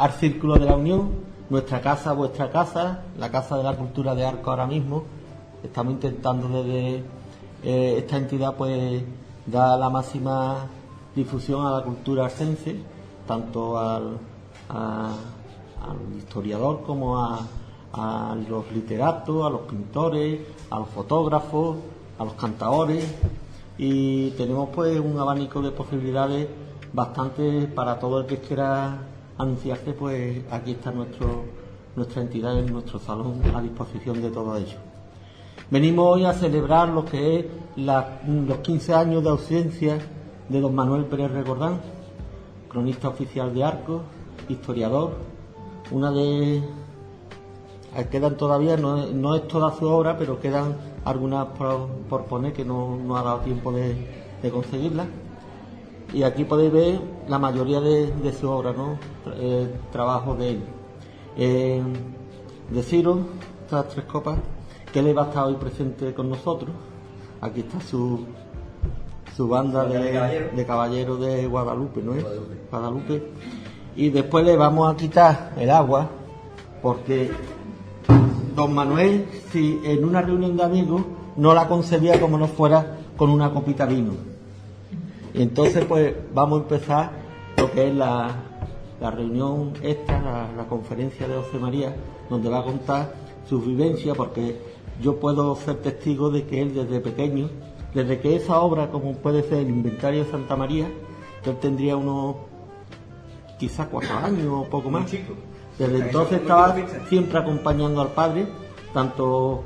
al Círculo de la Unión, nuestra casa, vuestra casa, la Casa de la Cultura de Arcos ahora mismo. Estamos intentando desde esta entidad pues dar la máxima difusión a la cultura arcense, tanto al historiador como a los literatos, a los pintores, a los fotógrafos, a los cantadores, y tenemos pues un abanico de posibilidades bastante para todo el que quiera anunciarse. Pues aquí está nuestra entidad en nuestro salón a disposición de todos ellos. Venimos hoy a celebrar lo que es los 15 años de ausencia de don Manuel Pérez Recordán, cronista oficial de Arcos, historiador. Quedan todavía, no es toda su obra, pero quedan algunas por poner que no ha dado tiempo de conseguirlas. Y aquí podéis ver la mayoría de su obra, ¿no? Trabajo de él. Deciros, estas 3 copas, que él va a estar hoy presente con nosotros. Aquí está su banda de caballeros de Guadalupe, ¿no es? Guadalupe. Y después le vamos a quitar el agua, porque don Manuel, si en una reunión de amigos, no la concebía como no fuera con una copita de vino. Y entonces pues vamos a empezar lo que es la reunión esta, la conferencia de José María, donde va a contar sus vivencias, porque yo puedo ser testigo de que él desde pequeño, desde que esa obra, como puede ser el Inventario de Santa María, que él tendría unos quizás 4 años o poco más, desde entonces estaba siempre acompañando al padre, tanto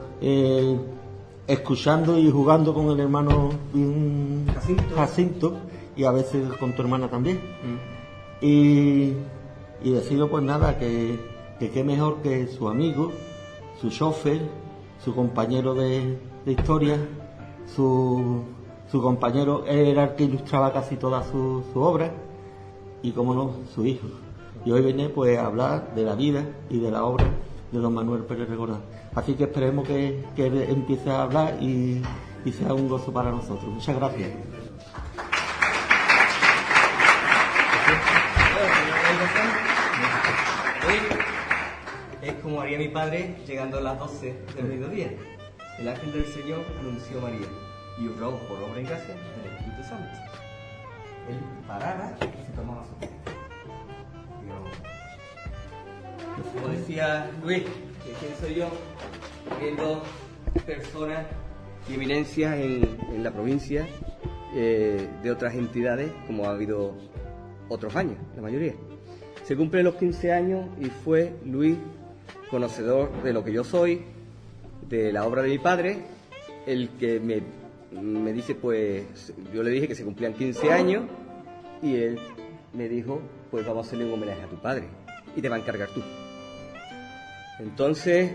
escuchando y jugando con el hermano Jacinto, y a veces con tu hermana también. Y decido pues nada, que qué mejor que su amigo, su chofer, su compañero de historia, su compañero, era el que ilustraba casi toda su obra, y como no, su hijo. Y hoy viene pues a hablar de la vida y de la obra de don Manuel Pérez Recordán. Así que esperemos que empiece a hablar y sea un gozo para nosotros. Muchas gracias. Es como haría mi padre llegando a las 12 del mediodía. El ángel del Señor anunció a María y obró por obra y gracia del Espíritu Santo. Él paraba y se tomaba su tiempo. Como decía Luis, que quién soy yo, viendo personas y eminencias en la provincia de otras entidades, como ha habido otros años, la mayoría. Se cumplen los 15 años y fue Luis, conocedor de lo que yo soy, de la obra de mi padre, el que me dice, pues, yo le dije que se cumplían 15 años y él me dijo, pues vamos a hacerle un homenaje a tu padre y te va a encargar tú. Entonces,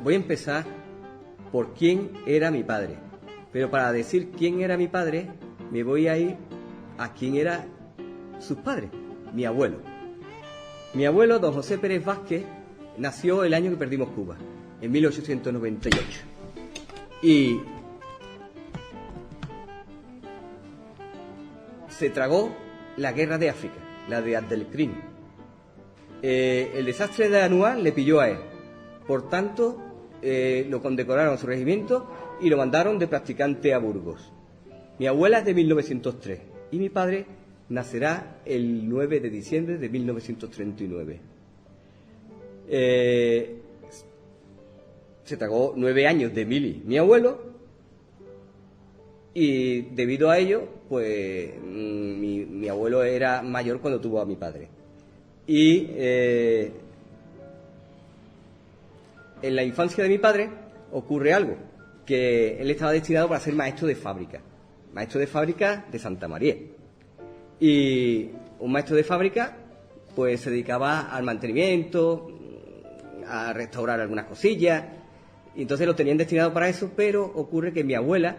voy a empezar por quién era mi padre. Pero para decir quién era mi padre, me voy a ir a quién era sus padres, mi abuelo. Mi abuelo, don José Pérez Vázquez, nació el año que perdimos Cuba, en 1898. Y se tragó la guerra de África, la de Abdelkrim. El desastre de Anual le pilló a él. Por tanto, lo condecoraron a su regimiento y lo mandaron de practicante a Burgos. Mi abuela es de 1903 y mi padre nacerá el 9 de diciembre de 1939. Se tragó 9 años de mili mi abuelo, y debido a ello, pues mi abuelo era mayor cuando tuvo a mi padre. Y en la infancia de mi padre ocurre algo, que él estaba destinado para ser maestro de fábrica de Santa María. Y un maestro de fábrica pues se dedicaba al mantenimiento, a restaurar algunas cosillas, y entonces lo tenían destinado para eso, pero ocurre que mi abuela,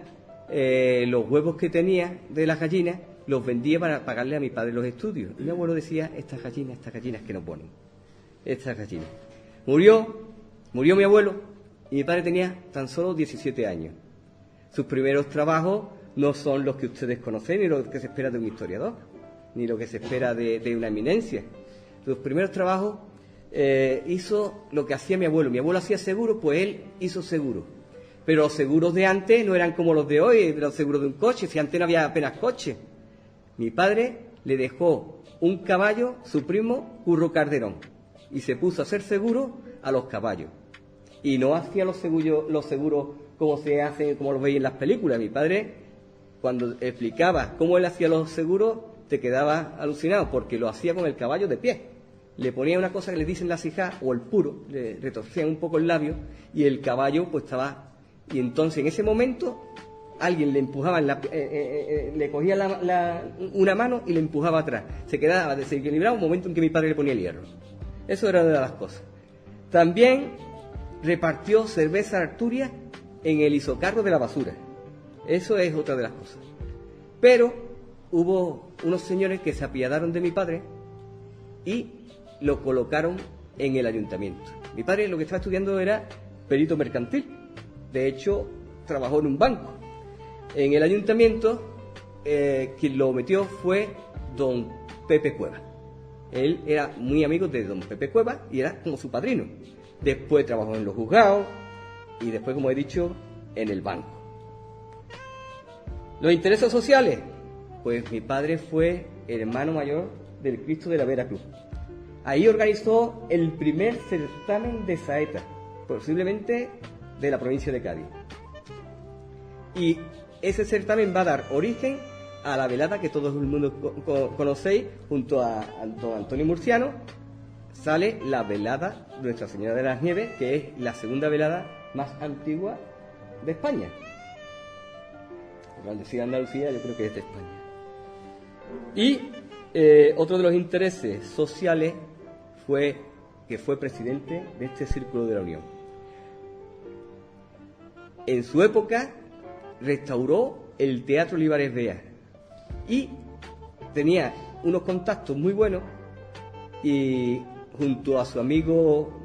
los huevos que tenía de las gallinas, los vendía para pagarle a mi padre los estudios. Y mi abuelo decía, estas gallinas que nos ponen, estas gallinas. Murió mi abuelo y mi padre tenía tan solo 17 años. Sus primeros trabajos no son los que ustedes conocen, ni lo que se espera de un historiador, ni lo que se espera de una eminencia. sus primeros trabajos, hizo lo que hacía mi abuelo. Mi abuelo hacía seguros, pues él hizo seguros. Pero los seguros de antes no eran como los de hoy, los seguros de un coche, si antes no había apenas coche. Mi padre le dejó un caballo, su primo, Curro Calderón, y se puso a hacer seguros a los caballos. Y no hacía los seguros como se hacen, como los veis en las películas. Mi padre, cuando explicaba cómo él hacía los seguros, te quedaba alucinado, porque lo hacía con el caballo de pie. Le ponía una cosa que le dicen la cijá, o el puro, le retorcían un poco el labio, y el caballo pues estaba... Y entonces en ese momento alguien le empujaba, le cogía una mano y le empujaba atrás. Se quedaba desequilibrado un momento en que mi padre le ponía el hierro. Eso era una de las cosas. También repartió cerveza Arturia en el isocarro de la basura. Eso es otra de las cosas. Pero hubo unos señores que se apiadaron de mi padre y lo colocaron en el ayuntamiento. Mi padre lo que estaba estudiando era perito mercantil. De hecho, trabajó en un banco. En el ayuntamiento, quien lo metió fue don Pepe Cueva. Él era muy amigo de don Pepe Cueva y era como su padrino. Después trabajó en los juzgados y después, como he dicho, en el banco. Los intereses sociales. Pues mi padre fue hermano mayor del Cristo de la Vera Cruz. Ahí organizó el primer certamen de saeta, posiblemente de la provincia de Cádiz. Y ese certamen va a dar origen a la velada que todo el mundo conocéis, junto a don Antonio Murciano. Sale la velada Nuestra Señora de las Nieves, que es la segunda velada más antigua de España. Al decir Andalucía, yo creo que es de España. Y otro de los intereses sociales fue que fue presidente de este Círculo de la Unión. En su época restauró el Teatro Olivares Bea y tenía unos contactos muy buenos, y junto a su amigo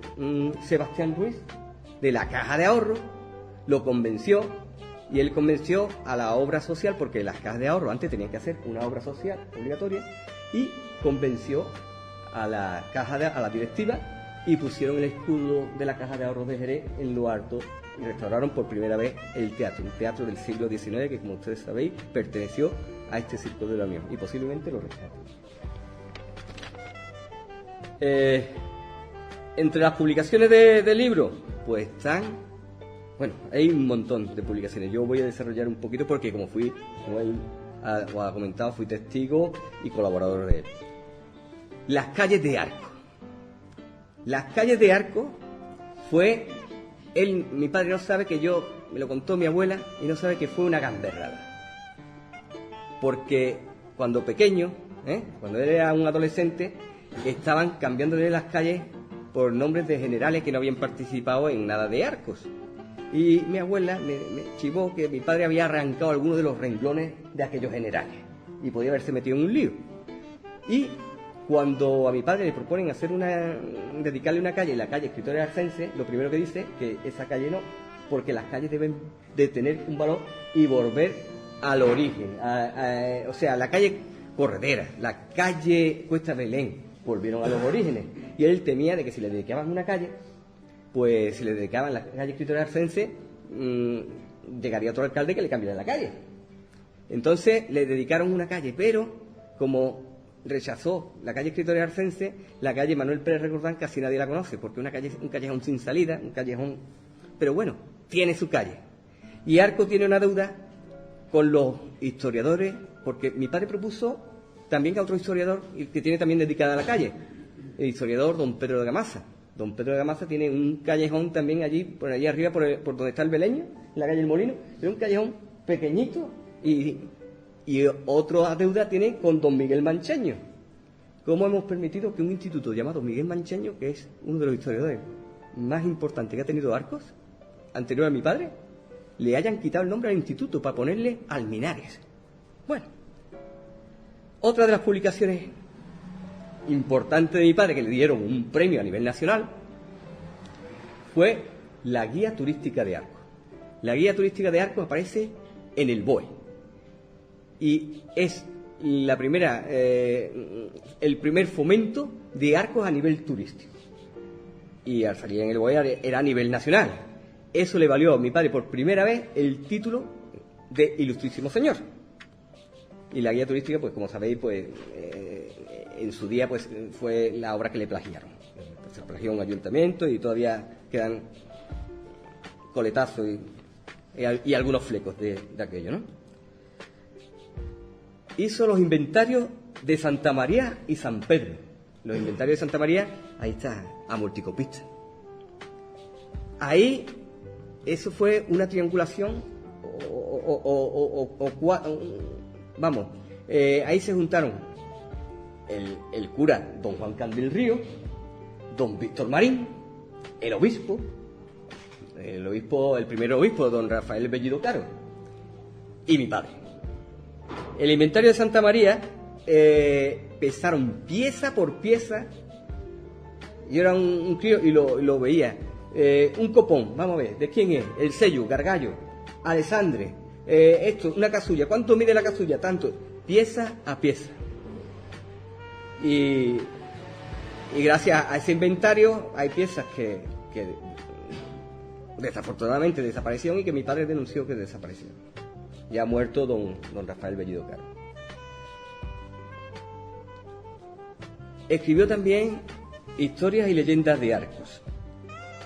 Sebastián Ruiz de la Caja de Ahorro lo convenció, y él convenció a la obra social, porque las cajas de ahorro antes tenían que hacer una obra social obligatoria, y convenció a la directiva, y pusieron el escudo de la Caja de Ahorros de Jerez en lo alto y restauraron por primera vez el teatro, un teatro del siglo XIX que, como ustedes sabéis, perteneció a este Círculo de la Unión y posiblemente lo restaure. Entre las publicaciones de libros, pues están, bueno, hay un montón de publicaciones. Yo voy a desarrollar un poquito porque como él ha comentado, fui testigo y colaborador de él. Las calles de Arco. Las calles de Arco fue, mi padre no sabe que me lo contó mi abuela, y no sabe que fue una gamberrada. Porque cuando pequeño, cuando él era un adolescente, estaban cambiándole las calles por nombres de generales que no habían participado en nada de Arcos. Y mi abuela me chivó que mi padre había arrancado algunos de los renglones de aquellos generales y podía haberse metido en un lío. Y cuando a mi padre le proponen dedicarle una calle, la calle Escritores Arcense, lo primero que dice que esa calle no, porque las calles deben de tener un valor y volver al origen. O sea, la calle Corredera, la calle Cuesta Belén, volvieron a los orígenes. Y él temía de que si le dedicaban una calle, pues si le dedicaban la calle Escritores Arcense, llegaría otro alcalde que le cambiara la calle. Entonces le dedicaron una calle, pero como rechazó la calle Escritores Arcense, la calle Manuel Pérez Recordán casi nadie la conoce, porque un callejón sin salida, un callejón... Pero bueno, tiene su calle. Y Arco tiene una deuda con los historiadores, porque mi padre propuso también a otro historiador que tiene también dedicada a la calle, el historiador don Pedro de Gamasa. Don Pedro de Gamasa tiene un callejón también allí, por allí arriba, por donde está el Beleño, en la calle El Molino, pero un callejón pequeñito, y otra deuda tiene con don Miguel Mancheño. ¿Cómo hemos permitido que un instituto llamado Miguel Mancheño, que es uno de los historiadores más importantes que ha tenido Arcos, anterior a mi padre, le hayan quitado el nombre al instituto para ponerle Alminares? Bueno, otra de las publicaciones importantes de mi padre, que le dieron un premio a nivel nacional, fue la Guía Turística de Arcos. La Guía Turística de Arcos aparece en el BOE y es el primer fomento de arcos a nivel turístico. Y al salir en el BOE era a nivel nacional. Eso le valió a mi padre por primera vez el título de Ilustrísimo Señor. Y la guía turística, pues como sabéis, pues en su día pues fue la obra que le plagiaron. Se plagió un ayuntamiento y todavía quedan coletazos y algunos flecos de aquello, ¿no? Hizo los inventarios de Santa María y San Pedro. Los inventarios de Santa María, ahí está, a multicopista. Ahí, eso fue una triangulación, ahí se juntaron el cura don Juan Candil Río, don Víctor Marín, el primer obispo, don Rafael Bellido Caro, y mi padre. El inventario de Santa María pesaron pieza por pieza. Yo era un crío y lo veía. Un copón, vamos a ver, ¿de quién es? El sello, Gargallo, Alessandre, una casulla. ¿Cuánto mide la casulla? Tanto, pieza a pieza. Y gracias a ese inventario hay piezas que desafortunadamente desaparecieron y que mi padre denunció que desaparecieron. Ya ha muerto don Rafael Bellido Caro. Escribió también historias y leyendas de Arcos.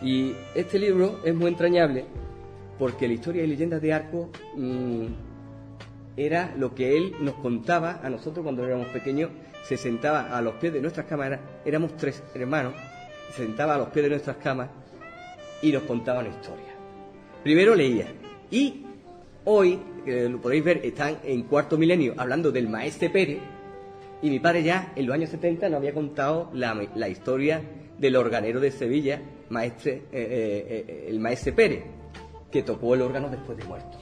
Y este libro es muy entrañable porque la historia y leyendas de Arcos era lo que él nos contaba a nosotros cuando éramos pequeños. Se sentaba a los pies de nuestras camas, éramos 3 hermanos, se sentaba a los pies de nuestras camas y nos contaba una historia. Primero leía y hoy, lo podéis ver, están en cuarto milenio hablando del Maese Pérez, y mi padre ya en los años 70 nos había contado la historia del organero de Sevilla, el Maese Pérez, que tocó el órgano después de muerto.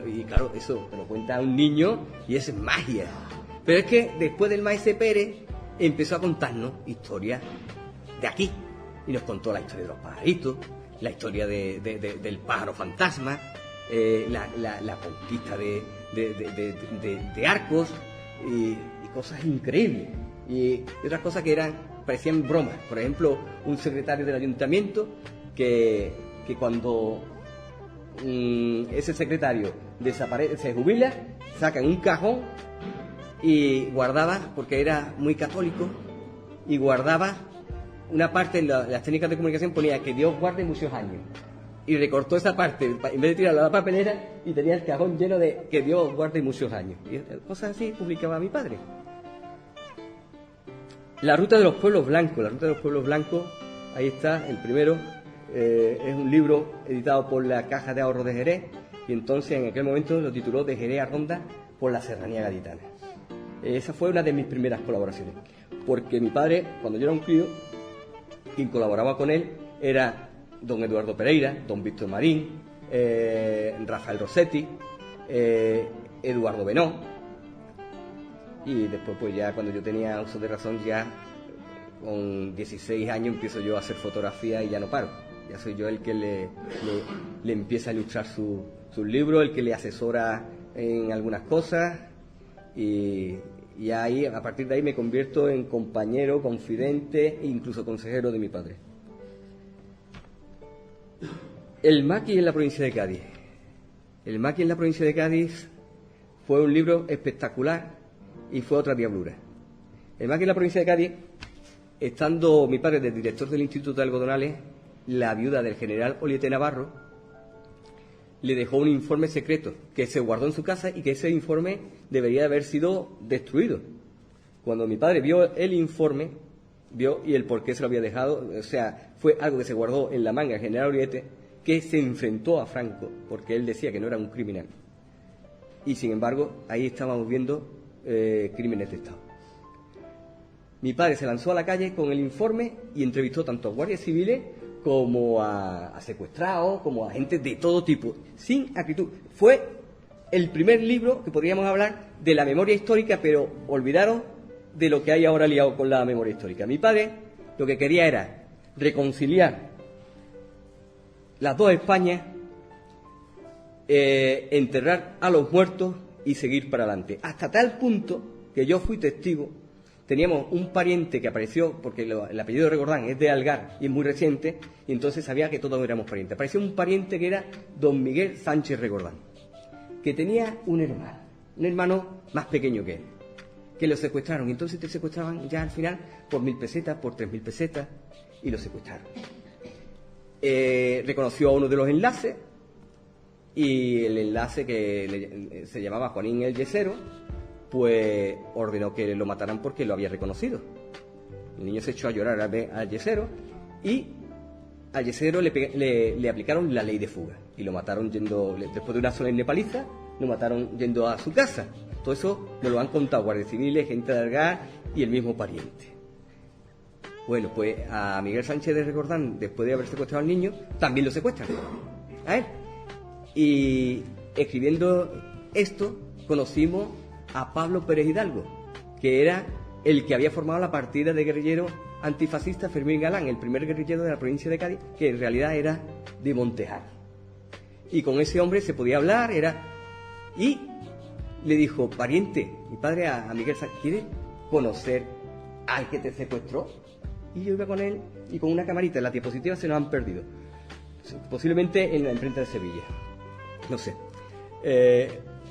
Y claro, eso te lo cuenta un niño y eso es magia. Pero es que después del Maese Pérez empezó a contarnos historias de aquí, y nos contó la historia de los pajaritos, la historia del pájaro fantasma, la conquista de Arcos y cosas increíbles y otras cosas que parecían bromas. Por ejemplo, un secretario del ayuntamiento que cuando ese secretario desaparece, se jubila, saca en un cajón y guardaba, porque era muy católico, y guardaba una parte en las técnicas de comunicación, ponía que Dios guarde muchos años. Y recortó esa parte, en vez de tirarla a la papelera, y tenía el cajón lleno de que Dios guarde muchos años. Y cosas así publicaba mi padre. La ruta de los pueblos blancos, ahí está, el primero, es un libro editado por la Caja de Ahorros de Jerez, y entonces en aquel momento lo tituló De Jerez a Ronda por la Serranía Gaditana. Esa fue una de mis primeras colaboraciones, porque mi padre, cuando yo era un crío, quien colaboraba con él era don Eduardo Pereira, don Víctor Marín, Rafael Rossetti, Eduardo Benó, y después pues ya cuando yo tenía uso de razón, ya con 16 años empiezo yo a hacer fotografía y ya no paro. Ya soy yo el que le empieza a ilustrar sus libros, el que le asesora en algunas cosas, y ahí, a partir de ahí me convierto en compañero, confidente e incluso consejero de mi padre. El Maquis en la provincia de Cádiz. El Maquis en la provincia de Cádiz fue un libro espectacular y fue otra diablura. El Maquis en la provincia de Cádiz, estando mi padre de director del Instituto de Algodonales, la viuda del general Oliete Navarro le dejó un informe secreto que se guardó en su casa y que ese informe debería haber sido destruido. Cuando mi padre vio el informe, vio y el por qué se lo había dejado, o sea, fue algo que se guardó en la manga del general Oliete, que se enfrentó a Franco porque él decía que no era un criminal. Y sin embargo, ahí estábamos viendo crímenes de Estado. Mi padre se lanzó a la calle con el informe y entrevistó tanto a guardias civiles como a secuestrados, como a gente de todo tipo, sin acritud. Fue el primer libro que podríamos hablar de la memoria histórica, pero olvidaros de lo que hay ahora liado con la memoria histórica. Mi padre lo que quería era reconciliar las dos Españas, enterrar a los muertos y seguir para adelante. Hasta tal punto que yo fui testigo. Teníamos un pariente que apareció, porque el apellido de Regordán es de Algar y es muy reciente, y entonces sabía que todos éramos parientes. Apareció un pariente que era don Miguel Sánchez Regordán, que tenía un hermano más pequeño que él, que lo secuestraron. Y entonces te secuestraban ya al final por 1.000 pesetas, por 3.000 pesetas, y lo secuestraron. Reconoció a uno de los enlaces, y el enlace que se llamaba Juanín el Yesero, pues ordenó que lo mataran porque lo había reconocido. El niño se echó a llorar al yesero, y al yesero le aplicaron la ley de fuga y lo mataron después de una solemne paliza, lo mataron yendo a su casa. Todo eso nos lo han contado guardias civiles, gente de Algar y el mismo pariente. Bueno, pues a Miguel Sánchez de Regordán, después de haber secuestrado al niño, también lo secuestran a él. Y escribiendo esto conocimos a Pablo Pérez Hidalgo, que era el que había formado la partida de guerrillero antifascista Fermín Galán, el primer guerrillero de la provincia de Cádiz, que en realidad era de Montejar. Y con ese hombre se podía hablar, y le dijo: pariente, mi padre a Miguel Sánchez, ¿quiere conocer al que te secuestró? Y yo iba con él, y con una camarita, las diapositivas se nos han perdido, posiblemente en la imprenta de Sevilla, no sé.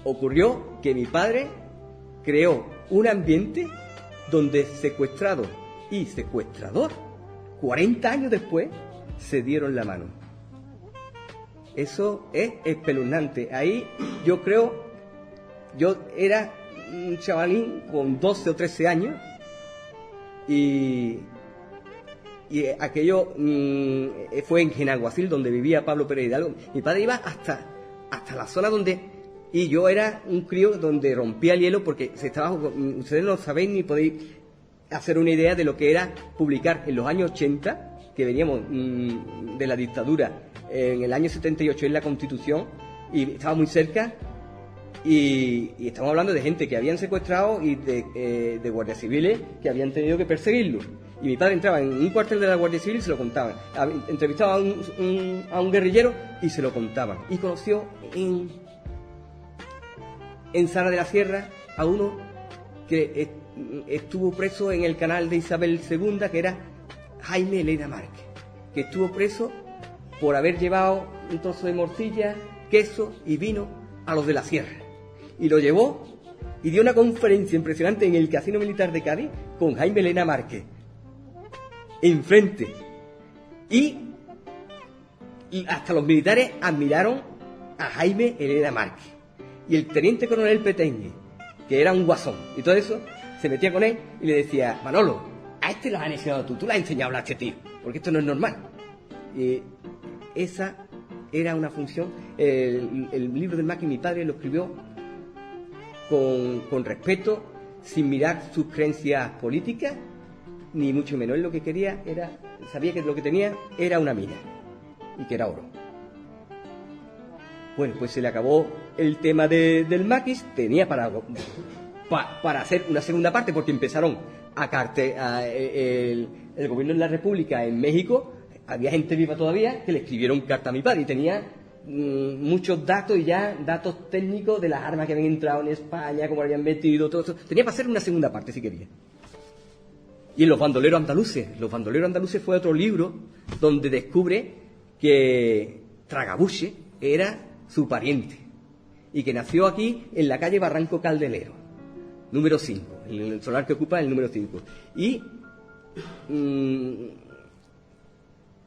Ocurrió que mi padre creó un ambiente donde secuestrado y secuestrador, 40 años después, se dieron la mano. Eso es espeluznante. Ahí yo era un chavalín con 12 o 13 años, y aquello fue en Genaguacil, donde vivía Pablo Pérez Hidalgo. Mi padre iba hasta la zona donde... Y yo era un crío donde rompía el hielo, porque ustedes no sabéis ni podéis hacer una idea de lo que era publicar en los años 80, que veníamos de la dictadura, en el año 78 en la Constitución, y estaba muy cerca, y estamos hablando de gente que habían secuestrado y de guardias civiles que habían tenido que perseguirlo. Y mi padre entraba en un cuartel de la Guardia Civil y se lo contaban. Entrevistaba a un guerrillero y se lo contaban. Y conoció en Sara de la Sierra a uno que estuvo preso en el canal de Isabel II, que era Jaime Elena Márquez, que estuvo preso por haber llevado un trozo de morcilla, queso y vino a los de la Sierra. Y lo llevó y dio una conferencia impresionante en el Casino Militar de Cádiz con Jaime Elena Márquez enfrente. Y hasta los militares admiraron a Jaime Elena Márquez. Y el teniente coronel Peteñe, que era un guasón, y todo eso, se metía con él y le decía: Manolo, a este lo has enseñado tú le has enseñado a hablar a este tío, porque esto no es normal. Y esa era una función. El libro del Maqui, mi padre lo escribió con respeto, sin mirar sus creencias políticas, ni mucho menos. Él lo que quería sabía que lo que tenía era una mina, y que era oro. Bueno, pues se le acabó el tema del maquis. Tenía para hacer una segunda parte, porque empezaron el gobierno de la República en México. Había gente viva todavía que le escribieron carta a mi padre, y tenía muchos datos, y ya datos técnicos de las armas que habían entrado en España, cómo lo habían metido, todo eso. Tenía para hacer una segunda parte si quería. Y en Los bandoleros andaluces. Los bandoleros andaluces fue otro libro donde descubre que Tragabuche era su pariente, y que nació aquí en la calle Barranco Caldelero, número 5, en el solar que ocupa el número 5. Y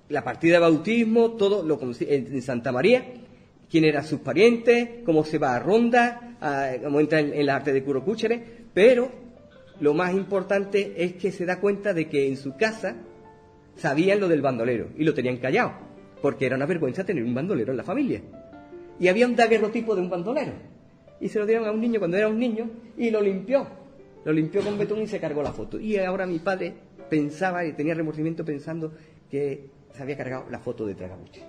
la partida de bautismo, todo lo conocí en Santa María, quién eran sus parientes, cómo se va a Ronda, cómo entra en la arte de Curocúchere. Pero lo más importante es que se da cuenta de que en su casa sabían lo del bandolero y lo tenían callado, porque era una vergüenza tener un bandolero en la familia. Y había un daguerrotipo de un bandolero, y se lo dieron a un niño cuando era un niño, y lo limpió con betún y se cargó la foto. Y ahora mi padre pensaba, y tenía remordimiento pensando, que se había cargado la foto de Tragabuche.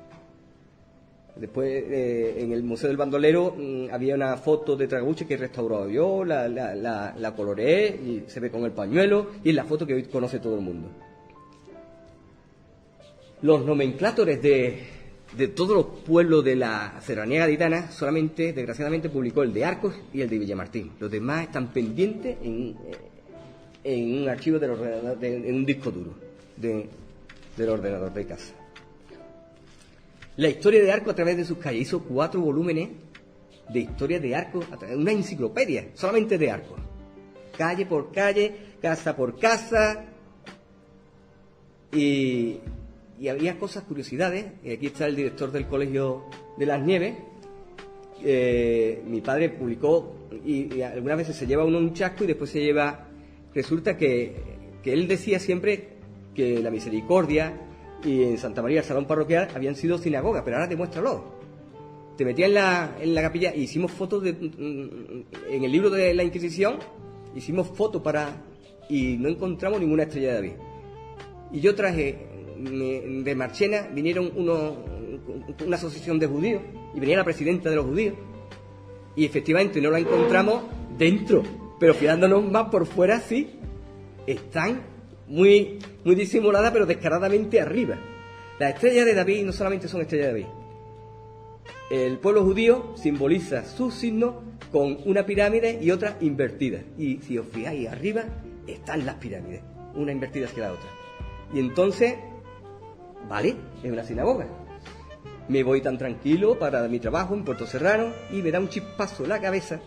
Después en el Museo del Bandolero había una foto de Tragabuche que he restaurado yo, la coloreé, y se ve con el pañuelo, y es la foto que hoy conoce todo el mundo. Los nomenclátores de de todos los pueblos de la serranía gaditana, solamente, desgraciadamente, publicó el de Arcos y el de Villamartín. Los demás están pendientes en un archivo del ordenador, en un disco duro del ordenador de casa. La historia de Arcos a través de sus calles. Hizo 4 volúmenes de historia de Arcos, una enciclopedia, solamente de Arcos. Calle por calle, casa por casa. Y había cosas, curiosidades. Aquí está el director del Colegio de las Nieves. Mi padre publicó, y algunas veces se lleva uno un chasco y después se lleva... Resulta que él decía siempre que la Misericordia y en Santa María el Salón Parroquial habían sido sinagogas, pero ahora demuéstralo. Te metías en la capilla y hicimos fotos en el libro de la Inquisición, hicimos fotos y no encontramos ninguna estrella de David. Y yo traje de Marchena, vinieron una asociación de judíos y venía la presidenta de los judíos y efectivamente no la encontramos dentro, pero fijándonos más por fuera sí, están muy, muy disimuladas pero descaradamente arriba. Las estrellas de David no solamente son estrellas de David. El pueblo judío simboliza sus signos con una pirámide y otra invertida. Y si os fijáis arriba están las pirámides, una invertida hacia la otra. Y entonces, vale, es una sinagoga. Me voy tan tranquilo para mi trabajo en Puerto Serrano y me da un chispazo en la cabeza,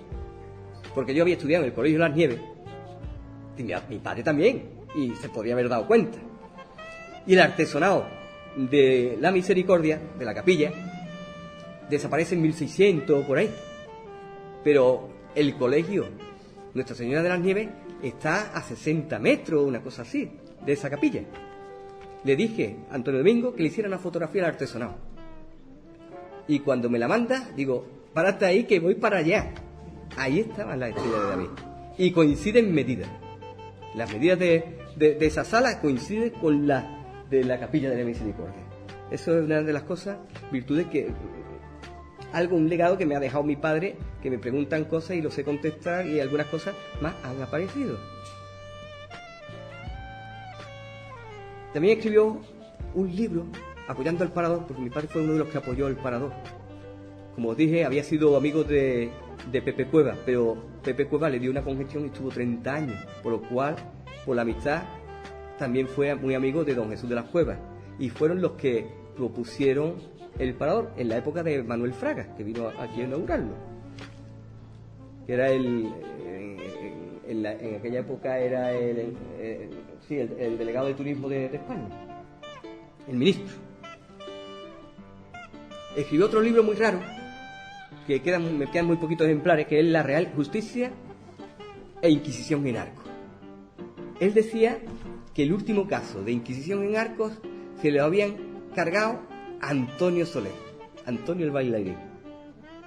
porque yo había estudiado en el Colegio de las Nieves, y mi padre también, y se podría haber dado cuenta. Y el artesonado de la Misericordia, de la capilla, desaparece en 1600 por ahí. Pero el colegio Nuestra Señora de las Nieves está a 60 metros, una cosa así, de esa capilla. Le dije a Antonio Domingo que le hiciera una fotografía al artesonado. Y cuando me la manda, digo, párate ahí que voy para allá. Ahí estaban las estrellas de David. Y coinciden medidas. Las medidas de esa sala coinciden con las de la capilla de la Misericordia. Eso es una de las cosas, virtudes un legado que me ha dejado mi padre, que me preguntan cosas y lo sé contestar y algunas cosas más han aparecido. También escribió un libro apoyando al Parador, porque mi padre fue uno de los que apoyó al Parador. Como os dije, había sido amigo de Pepe Cueva, pero Pepe Cueva le dio una congestión y estuvo 30 años, por lo cual, por la amistad, también fue muy amigo de don Jesús de las Cuevas. Y fueron los que propusieron el Parador en la época de Manuel Fraga, que vino aquí a inaugurarlo. Que era en aquella época era el delegado de turismo de España, el ministro. Escribió otro libro muy raro, que me quedan muy poquitos ejemplares, que es La Real Justicia e Inquisición en Arcos. Él decía que el último caso de Inquisición en Arcos se lo habían cargado a Antonio Soler, Antonio el bailarín,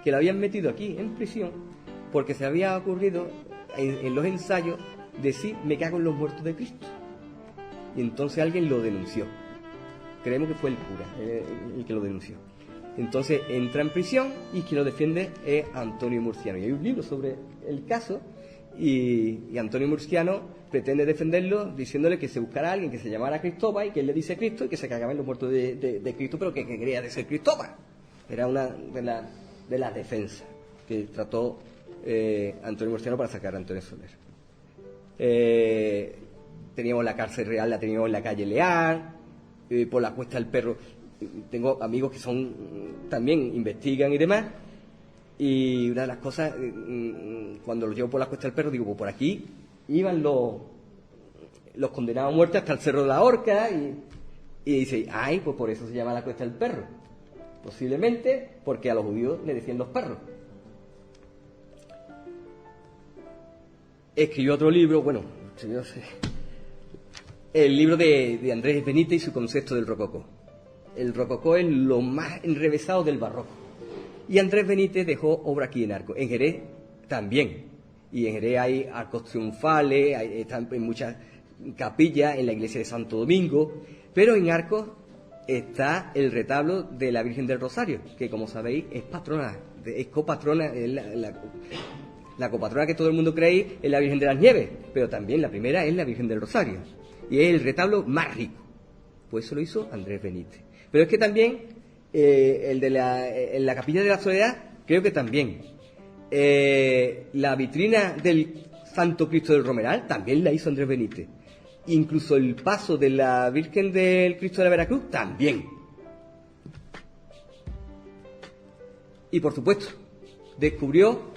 que lo habían metido aquí en prisión porque se había ocurrido en los ensayos decir me cago en los muertos de Cristo. Y entonces alguien lo denunció. Creemos que fue el cura el que lo denunció. Entonces entra en prisión y quien lo defiende es Antonio Murciano. Y hay un libro sobre el caso y Antonio Murciano pretende defenderlo diciéndole que se buscara a alguien que se llamara Cristóbal y que él le dice Cristo y que se cagaba en los muertos de Cristo, pero que quería de ser Cristóbal. Era una de las defensas que trató Antonio Murciano para sacar a Antonio Soler. Teníamos la cárcel real, la teníamos en la calle Leal, por la Cuesta del Perro. Tengo amigos que también investigan y demás, y una de las cosas, cuando los llevo por la Cuesta del Perro, digo, pues por aquí iban los condenados a muerte hasta el Cerro de la Horca, y dice, ay, pues por eso se llama la Cuesta del Perro, posiblemente porque a los judíos le decían los perros. Escribió otro libro, el libro de Andrés Benítez y su concepto del rococó. El rococó es lo más enrevesado del barroco. Y Andrés Benítez dejó obra aquí en Arcos. En Jerez también. Y en Jerez hay arcos triunfales, están en muchas capillas, en la iglesia de Santo Domingo. Pero en Arcos está el retablo de la Virgen del Rosario, que como sabéis es patrona, es copatrona, es la copatrona que todo el mundo cree es la Virgen de las Nieves, pero también la primera es la Virgen del Rosario. Y es el retablo más rico. Pues eso lo hizo Andrés Benítez. Pero es que también el de en la Capilla de la Soledad, creo que también. La vitrina del Santo Cristo del Romeral también la hizo Andrés Benítez. Incluso el paso de la Virgen del Cristo de la Veracruz también. Y por supuesto, descubrió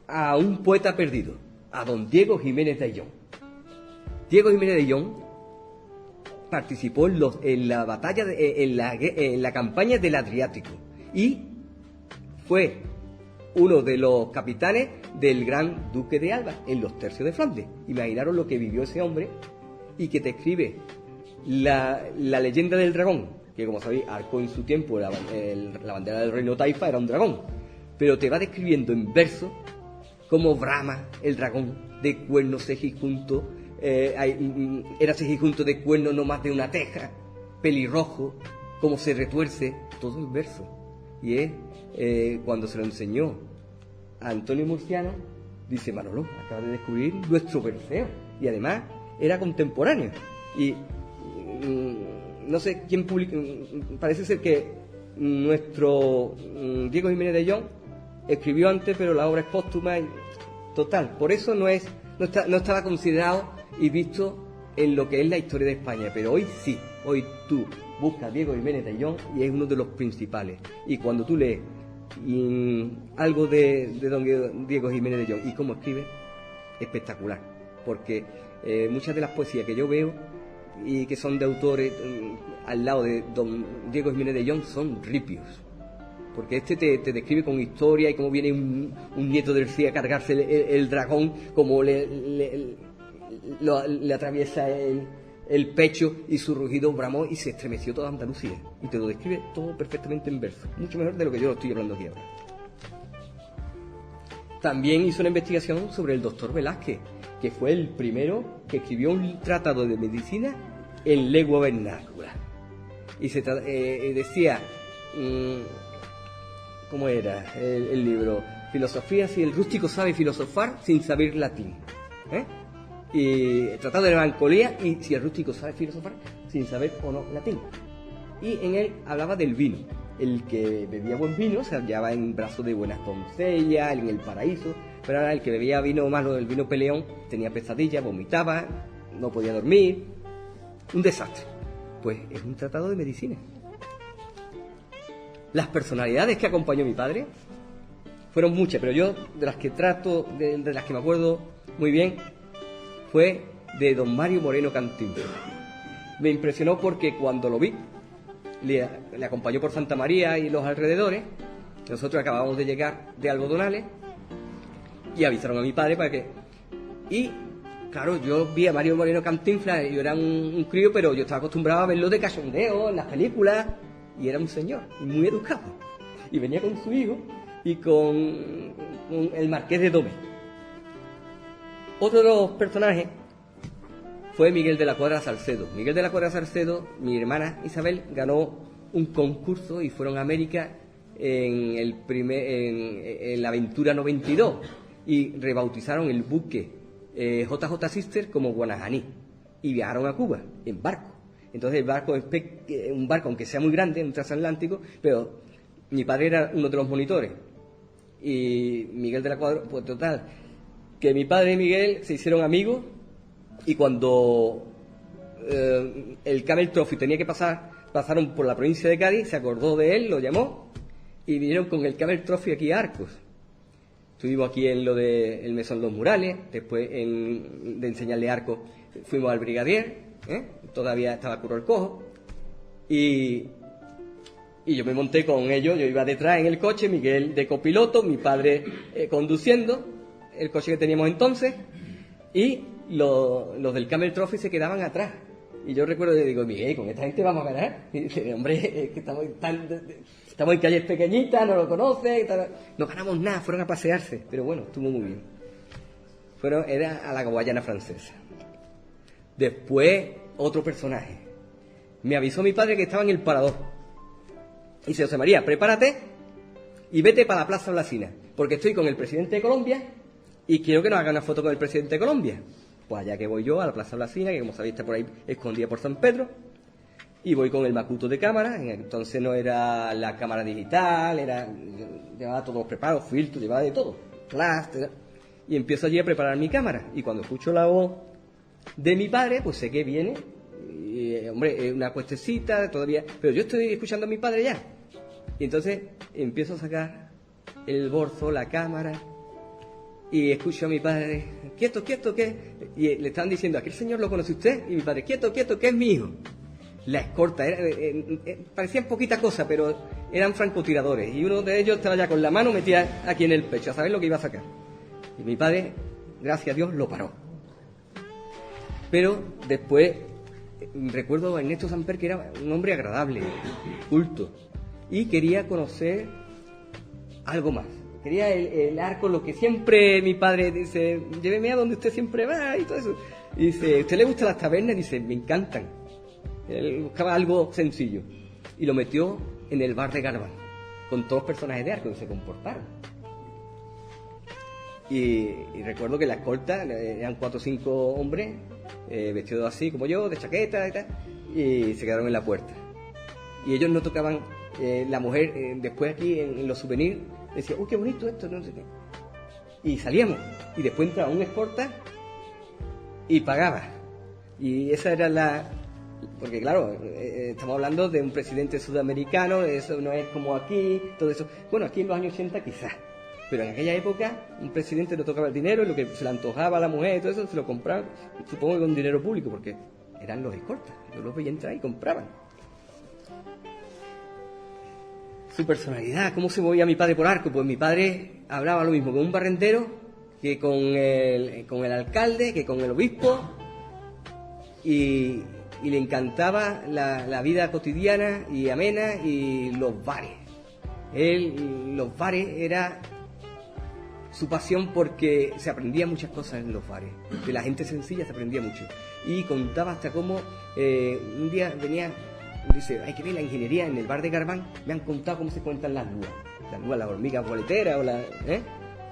a un poeta perdido, a don Diego Jiménez de Ayllón. Diego Jiménez de Ayllón participó en la batalla, en la campaña del Adriático y fue uno de los capitanes del gran duque de Alba en los tercios de Flandes. Imaginaros lo que vivió ese hombre y que te escribe la leyenda del dragón, que como sabéis, Arco en su tiempo, la bandera del reino Taifa era un dragón, pero te va describiendo en verso cómo brama el dragón de cuernos cejijunto, era cejijunto de cuerno no más de una teja, pelirrojo, cómo se retuerce, todo en verso. Y es cuando se lo enseñó a Antonio Murciano, dice: Manolo, acaba de descubrir nuestro Perseo, y además era contemporáneo. Y no sé quién publicó, parece ser que nuestro Diego Jiménez de Ayllón escribió antes, pero la obra es póstuma y total, por eso no estaba considerado y visto en lo que es la historia de España, pero hoy sí, hoy tú buscas Diego Jiménez de Ayllón y es uno de los principales. Y cuando tú lees algo de don Diego Jiménez de Ayllón y cómo escribe, espectacular, porque muchas de las poesías que yo veo y que son de autores al lado de don Diego Jiménez de Ayllón son ripios, porque este te describe con historia y cómo viene un nieto del Cid a cargarse el dragón, como le atraviesa el pecho y su rugido bramó y se estremeció toda Andalucía, y te lo describe todo perfectamente en verso, mucho mejor de lo que yo lo estoy hablando aquí ahora. También hizo una investigación sobre el doctor Velázquez, que fue el primero que escribió un tratado de medicina en lengua vernácula. Y se decía, ¿cómo era el libro? Filosofía, si el rústico sabe filosofar sin saber latín. Y tratado de melancolía, y si el rústico sabe filosofar sin saber o no latín. Y en él hablaba del vino. El que bebía buen vino se hallaba en brazos de buenas doncellas, en el paraíso, pero ahora el que bebía vino malo, del vino peleón, tenía pesadillas, vomitaba, no podía dormir, un desastre. Pues es un tratado de medicina. Las personalidades que acompañó a mi padre fueron muchas, pero yo de las que de las que me acuerdo muy bien, fue de don Mario Moreno Cantinflas. Me impresionó porque cuando lo vi, le acompañó por Santa María y los alrededores. Nosotros acabábamos de llegar de Algodonales y avisaron a mi padre para que... Y claro, yo vi a Mario Moreno Cantinflas, yo era un crío, pero yo estaba acostumbrado a verlo de cachondeo en las películas, y era un señor muy educado, y venía con su hijo y con el Marqués de Domé. Otro de los personajes fue Miguel de la Cuadra Salcedo. Miguel de la Cuadra Salcedo, mi hermana Isabel, ganó un concurso y fueron a América en la Aventura 92 y rebautizaron el buque JJ Sister como Guanajaní y viajaron a Cuba en barco. Entonces el barco es un barco, aunque sea muy grande, un transatlántico, pero mi padre era uno de los monitores y Miguel de la Cuadra, pues total, que mi padre y Miguel se hicieron amigos. Y cuando el Camel Trophy tenía que pasaron por la provincia de Cádiz, se acordó de él, lo llamó y vinieron con el Camel Trophy aquí a Arcos. Estuvimos aquí en lo de el Mesón Los Murales, después de enseñarle Arcos fuimos al Brigadier, todavía estaba Curro el Cojo, y yo me monté con ellos, yo iba detrás en el coche, Miguel de copiloto, mi padre conduciendo el coche que teníamos entonces, y los del Camel Trophy se quedaban atrás. Y yo recuerdo que digo, Miguel, ¿con esta gente vamos a ganar? Y dice, hombre, es que estamos en calles pequeñitas, no lo conoces, no ganamos nada, fueron a pasearse. Pero bueno, estuvo muy bien. Era a la Guayana francesa. Después, otro personaje. Me avisó mi padre que estaba en el Parador. Y dice, José María, prepárate y vete para la Plaza Blasina, porque estoy con el presidente de Colombia y quiero que nos haga una foto con el presidente de Colombia. Pues allá que voy yo, a la Plaza Blasina, que como sabéis está por ahí escondida por San Pedro, y voy con el Macuto de cámara. Entonces no era la cámara digital, llevaba todo preparado, filtro, llevaba de todo, flash, y empiezo allí a preparar mi cámara. Y cuando escucho la voz de mi padre, pues sé que viene, y, hombre, es una cuestecita todavía, pero yo estoy escuchando a mi padre ya. Y entonces empiezo a sacar el bolso, la cámara, y escucho a mi padre, quieto, quieto, ¿qué? Y le estaban diciendo, ¿aquel señor lo conoce usted? Y mi padre, quieto, quieto, que es mi hijo. La escorta, parecían poquita cosa, pero eran francotiradores. Y uno de ellos estaba ya con la mano metida aquí en el pecho, a saber lo que iba a sacar. Y mi padre, gracias a Dios, lo paró. Pero después, recuerdo a Ernesto Samper, que era un hombre agradable, culto, y quería conocer algo más. Quería el arco, lo que siempre mi padre dice, lléveme a donde usted siempre va y todo eso. Y dice, ¿a usted le gustan las tabernas? Y dice, me encantan. Él buscaba algo sencillo. Y lo metió en el bar de Garbán, con todos los personajes de arco que se comportaron. Y recuerdo que la escolta eran 4 o 5 hombres, vestidos así como yo, de chaqueta y tal, y se quedaron en la puerta. Y ellos no tocaban, la mujer, después aquí en los souvenirs, decía, uy, qué bonito esto, no sé qué. Y salíamos, y después entraba un escolta y pagaba. Y esa era la... Porque claro, estamos hablando de un presidente sudamericano, eso no es como aquí, todo eso. Bueno, aquí en los años 80 quizás, pero en aquella época un presidente no tocaba el dinero, y lo que se le antojaba a la mujer y todo eso se lo compraban, supongo que con dinero público, porque eran los escoltas, yo los veía entrar y compraban. Su personalidad, ¿cómo se movía mi padre por arco? Pues mi padre hablaba lo mismo con un barrendero que con el alcalde, que con el obispo, y le encantaba la vida cotidiana y amena y los bares. Los bares era su pasión, porque se aprendía muchas cosas en los bares. De la gente sencilla se aprendía mucho. Y contaba hasta cómo un día venía... Dice, hay que ver la ingeniería en el bar de Garbán. Me han contado cómo se cuentan las lúas, las hormigas boleteras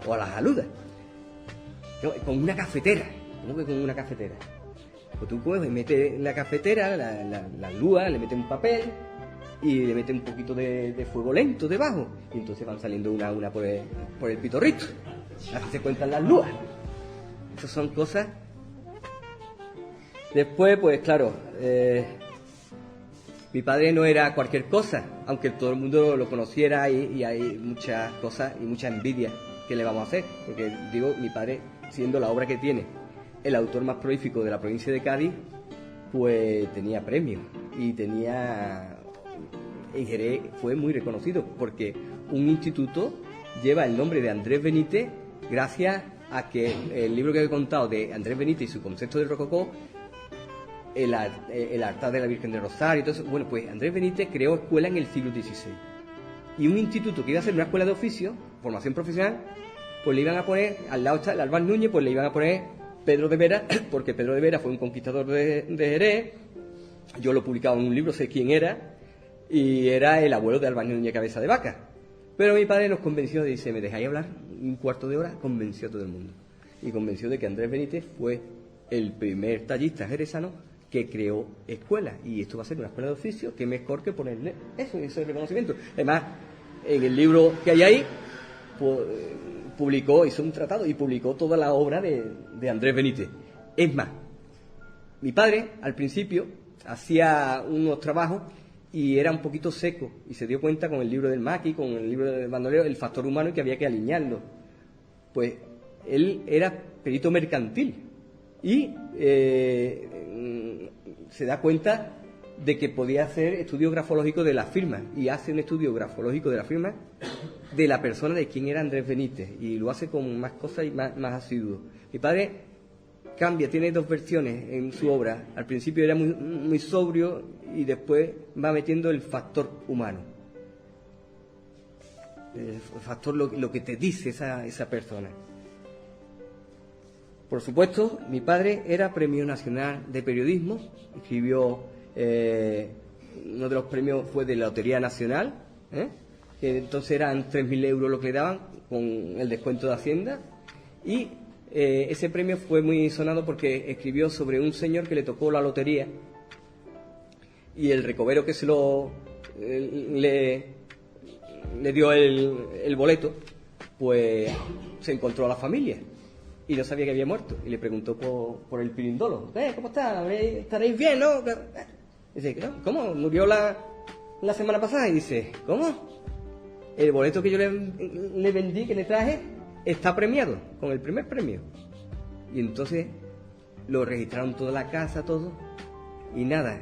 o las aludas. Con una cafetera. ¿Cómo que con una cafetera? Pues tú coges, metes en la cafetera, la lúa, le metes un papel y le metes un poquito de fuego lento debajo. Y entonces van saliendo una a una por el pitorrito. Así se cuentan las lúas. Esas son cosas. Después, pues claro... mi padre no era cualquier cosa, aunque todo el mundo lo conociera, y hay muchas cosas y mucha envidia que le vamos a hacer, porque digo, mi padre, siendo la obra que tiene, el autor más prolífico de la provincia de Cádiz, pues tenía premios y en Jerez fue muy reconocido, porque un instituto lleva el nombre de Andrés Benítez gracias a que el libro que he contado de Andrés Benítez y su concepto del rococó, el altar de la Virgen del Rosario y todo eso. Bueno, pues Andrés Benítez creó escuela en el siglo XVI. Y un instituto que iba a ser una escuela de oficio, formación profesional, pues le iban a poner, al lado está el Albán Núñez, pues le iban a poner Pedro de Vera, porque Pedro de Vera fue un conquistador de Jerez. Yo lo he publicado en un libro, sé quién era, y era el abuelo de Albán Núñez Cabeza de Vaca. Pero mi padre nos convenció, dice, ¿me dejáis hablar un cuarto de hora? Convenció a todo el mundo. Y convenció de que Andrés Benítez fue el primer tallista jerezano que creó escuela, y esto va a ser una escuela de oficio, que mejor que ponerle ese reconocimiento. Además, en el libro que hay ahí, hizo un tratado y publicó toda la obra de Andrés Benítez. Es más, mi padre al principio hacía unos trabajos y era un poquito seco, y se dio cuenta con el libro del Maqui, con el libro del bandolero, el factor humano, y que había que alinearlo. Pues él era perito mercantil y se da cuenta de que podía hacer estudio grafológico de las firmas, y hace un estudio grafológico de la firma de la persona de quién era Andrés Benítez, y lo hace con más cosas y más asiduo. Mi padre cambia, tiene 2 versiones en su obra. Al principio era muy, muy sobrio, y después va metiendo el factor humano, el factor, lo que te dice esa persona. Por supuesto, mi padre era Premio Nacional de Periodismo, escribió, uno de los premios fue de la Lotería Nacional, que entonces eran 3.000 euros lo que le daban, con el descuento de Hacienda, y ese premio fue muy sonado porque escribió sobre un señor que le tocó la lotería, y el recovero que se lo le dio el boleto, pues se encontró a la familia y no sabía que había muerto y le preguntó por el pirindolo. ¿Cómo está? ¿Estaréis bien, no? Dice, ¿cómo? ¿Murió la semana pasada? Y dice, ¿cómo? El boleto que yo le vendí, que le traje, está premiado con el primer premio. Y entonces lo registraron toda la casa, todo, y nada.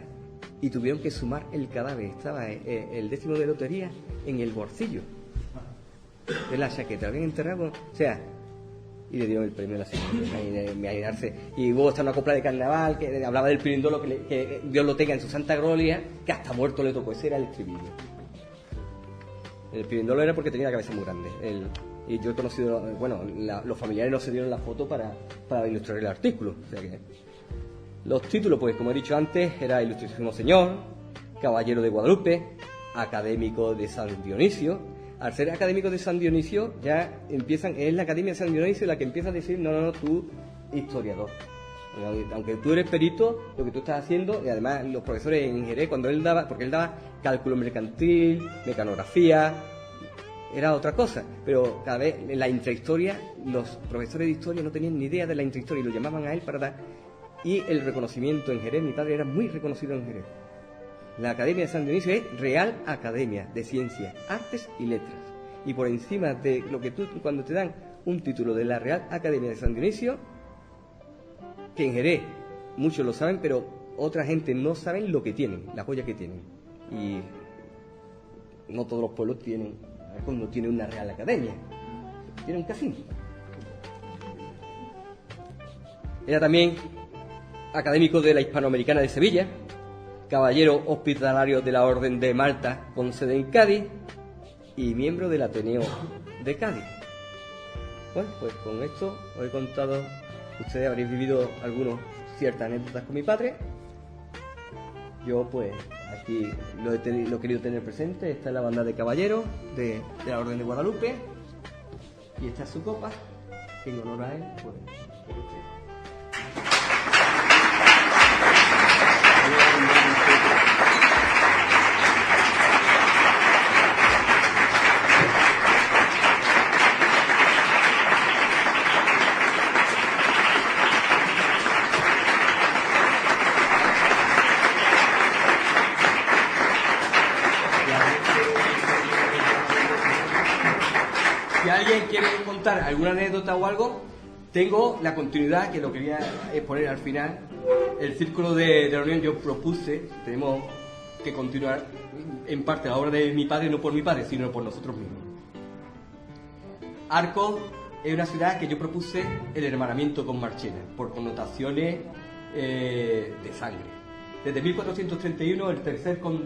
Y tuvieron que sumar el cadáver. Estaba el décimo de lotería en el bolsillo de la chaqueta. Lo habían enterrado, o sea, y le dieron el premio a la señora. Imaginarse. Y hubo hasta una copla de carnaval que hablaba del pirindolo, que Dios lo tenga en su santa gloria, que hasta muerto le tocó. Ese era el estribillo. El pirindolo era porque tenía la cabeza muy grande. Y yo he conocido, bueno, los familiares no se dieron la foto para ilustrar el artículo. O sea que los títulos, pues como he dicho antes, era Ilustrísimo Señor, Caballero de Guadalupe, Académico de San Dionisio. Al ser académico de San Dionisio, ya es la Academia de San Dionisio la que empieza a decir, no, tú, historiador. Aunque tú eres perito, lo que tú estás haciendo, y además los profesores en Jerez, cuando porque él daba cálculo mercantil, mecanografía, era otra cosa, pero cada vez en la intrahistoria, los profesores de historia no tenían ni idea de la intrahistoria y lo llamaban a él para dar. Y el reconocimiento en Jerez, mi padre era muy reconocido en Jerez. La Academia de San Dionisio es Real Academia de Ciencias, Artes y Letras. Y por encima de lo que cuando te dan un título de la Real Academia de San Dionisio, que en Jerez muchos lo saben, pero otra gente no saben lo que tienen, la joya que tienen. Y no todos los pueblos no tienen una Real Academia, tienen un casino. Era también académico de la Hispanoamericana de Sevilla, caballero hospitalario de la Orden de Malta con sede en Cádiz y miembro del Ateneo de Cádiz. Bueno, pues con esto os he contado, ustedes habréis vivido ciertas anécdotas con mi padre. Yo pues aquí lo he querido tener presente. Esta es la banda de caballeros de la Orden de Guadalupe y esta es su copa, que en honor a él pues, si alguien quiere contar alguna anécdota o algo, tengo la continuidad, que lo quería exponer al final. El círculo de reunión yo propuse, tenemos que continuar en parte la obra de mi padre, no por mi padre, sino por nosotros mismos. Arcos es una ciudad que yo propuse el hermanamiento con Marchena, por connotaciones de sangre. Desde 1431 el tercer conde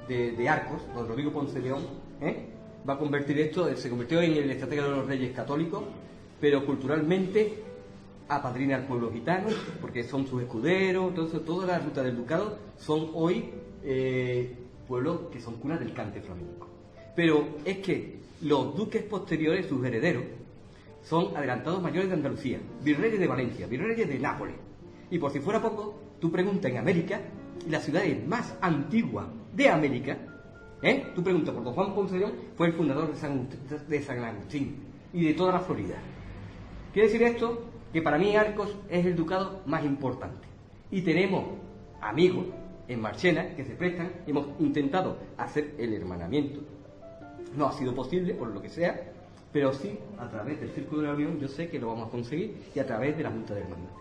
de Arcos, don Rodrigo Ponce de León, va a convertir esto, se convirtió en el estratega de los reyes católicos, pero culturalmente apadrina al pueblo gitano, porque son sus escuderos. Entonces toda la ruta del ducado son hoy pueblos que son cunas del cante flamenco. Pero es que los duques posteriores, sus herederos, son adelantados mayores de Andalucía, virreyes de Valencia, virreyes de Nápoles. Y por si fuera poco, tú preguntas en América, y las ciudades más antiguas de América, tú preguntas por don Juan Ponce de León, fue el fundador de San Agustín y de toda la Florida. Quiere decir esto que para mí Arcos es el ducado más importante. Y tenemos amigos en Marchena que se prestan, hemos intentado hacer el hermanamiento. No ha sido posible, por lo que sea, pero sí, a través del Círculo de la Unión, yo sé que lo vamos a conseguir, y a través de la Junta de Hermandades.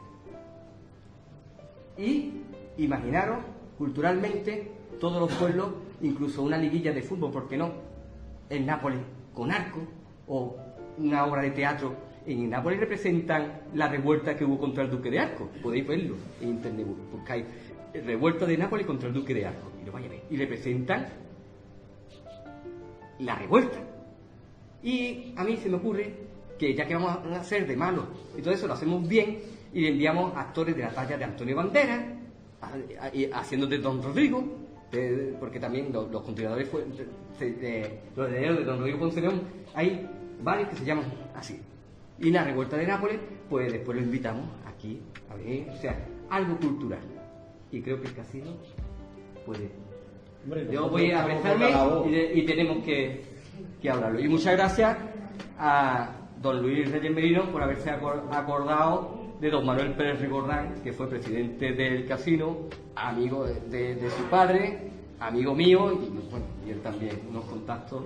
Y imaginaros, culturalmente, todos los pueblos, incluso una liguilla de fútbol, ¿por qué no? En Nápoles, con Arcos, o una obra de teatro. En Nápoles representan la revuelta que hubo contra el duque de Arcos. Podéis verlo en internet, buscáis revuelta de Nápoles contra el duque de Arcos, y lo vais a ver. Y representan la revuelta. Y a mí se me ocurre que ya que vamos a hacer de malos y todo eso, lo hacemos bien y le enviamos actores de la talla de Antonio Banderas, haciendo de Don Rodrigo, porque también los continuadores los herederos de Don Rodrigo Ponce de León, hay varios que se llaman así. Y la revuelta de Nápoles, pues después lo invitamos aquí a ver, o sea, algo cultural. y creo que el casino puede. Hombre, Yo voy a abrazarme y tenemos que hablarlo. Y muchas gracias a don Luis Reyes Merino por haberse acordado de don Manuel Pérez Rigordán, que fue presidente del casino, amigo de su padre, amigo mío, y bueno, y él también, unos contactos.